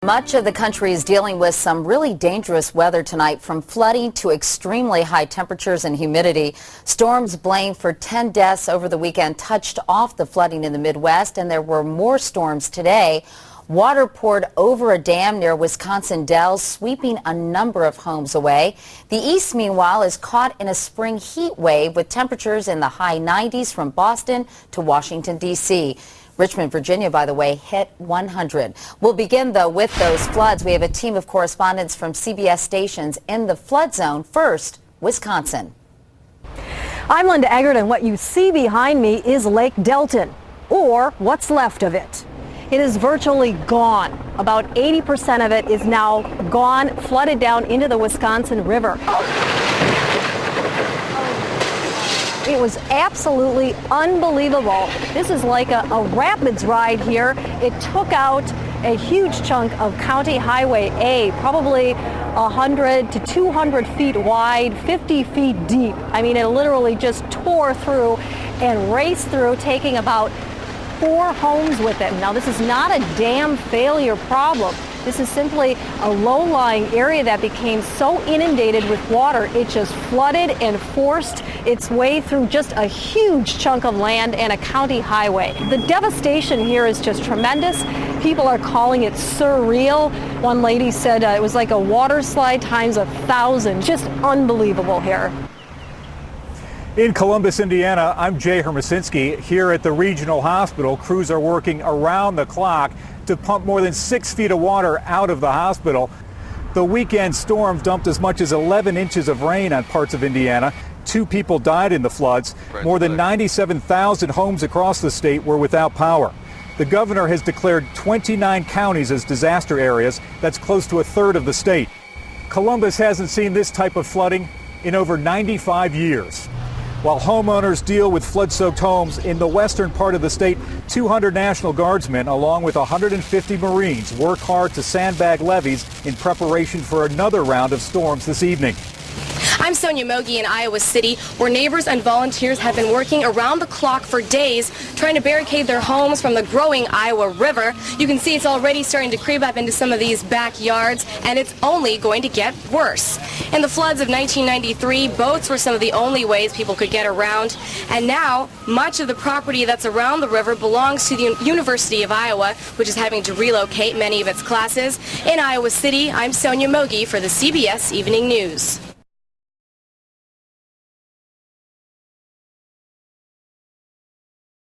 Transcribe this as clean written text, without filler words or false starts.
Much of the country is dealing with some really dangerous weather tonight, from flooding to extremely high temperatures and humidity. Storms blamed for 10 deaths over the weekend touched off the flooding in the Midwest, and there were more storms today. Water poured over a dam near Wisconsin Dells, sweeping a number of homes away. The East, meanwhile, is caught in a spring heat wave with temperatures in the high 90s from Boston to Washington, D.C. Richmond, Virginia, by the way, hit 100. We'll begin, though, with those floods. We have a team of correspondents from CBS stations in the flood zone. First, Wisconsin. I'm Linda Eggert, and what you see behind me is Lake Delton, or what's left of it. It is virtually gone. About 80% of it is now gone, flooded down into the Wisconsin River. It was absolutely unbelievable. This is like a rapids ride here. It took out a huge chunk of County Highway A, probably 100 to 200 feet wide, 50 feet deep. I mean, it literally just tore through and raced through, taking about 4 homes with it. Now, this is not a dam failure problem. This is simply a low-lying area that became so inundated with water, it just flooded and forced its way through just a huge chunk of land and a county highway. The devastation here is just tremendous. People are calling it surreal. One lady said it was like a water slide times 1,000. Just unbelievable here. In Columbus, Indiana, I'm Jay Hermosinski. Here at the regional hospital, crews are working around the clock to pump more than 6 feet of water out of the hospital. The weekend storm dumped as much as 11 inches of rain on parts of Indiana. 2 people died in the floods. More than 97,000 homes across the state were without power. The governor has declared 29 counties as disaster areas. That's close to a third of the state. Columbus hasn't seen this type of flooding in over 95 years. While homeowners deal with flood-soaked homes in the western part of the state, 200 National Guardsmen, along with 150 Marines, work hard to sandbag levees in preparation for another round of storms this evening. I'm Sonia Mogi in Iowa City, where neighbors and volunteers have been working around the clock for days, trying to barricade their homes from the growing Iowa River. You can see it's already starting to creep up into some of these backyards, and it's only going to get worse. In the floods of 1993, boats were some of the only ways people could get around, and now much of the property that's around the river belongs to the University of Iowa, which is having to relocate many of its classes. In Iowa City, I'm Sonia Mogi for the CBS Evening News.